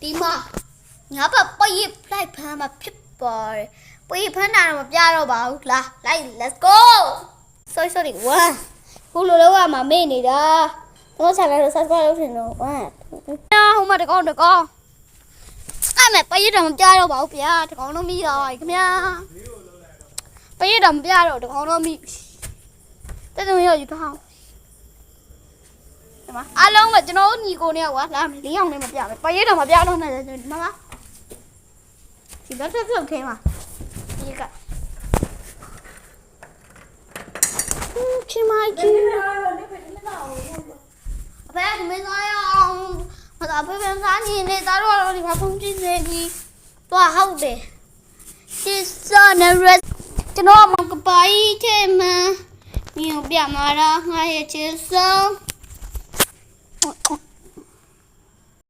ဒီမှာငါဘာပရိလိုက်ဖမ်းမှာဖြစ်ပါတယ်ပရိဖမ်းတာတော့မပြတော့ပါဘူးလာလိုက် let's go sorry 1ခုလိုလောက်ရမှာမေ့နေတာတော့ဆက်လိုက်တော့ subscribe လုပ်ရှင်တော့1ဟိုမှာတကောင်းအဲ့မဲ့ပရိတော့မပြတော့ပါဘူးဗျာတကောင်းတော့မိတော့ခင်ဗျာပရိတော့မပြတော့တကောင်းတော့မိတဲ့တုံးရယူထားဒီမှာအားလုံးကကျွန်တော်ညီကိုနဲ့ကွာလာ၄အောင်နဲ့မပြမယ်ပရိတော့မပြတော့နဲ့ဒီမှာပါဒီဘက်ဖြုတ်ထဲမှာဒီကချီမိုက်ကြီးအဖေကမင်းသားရအောင်မသာဖေးပြန်စားနေနေတာတော့ဒီမှာဖုန်းကြည့်နေပြီတော့ဟုတ်တယ်ဒီစနရက်ကျွန်တော်မကပိုင်ထဲမှာမြင်ပြမှာလားငါရဲ့ချစ်ဆုံး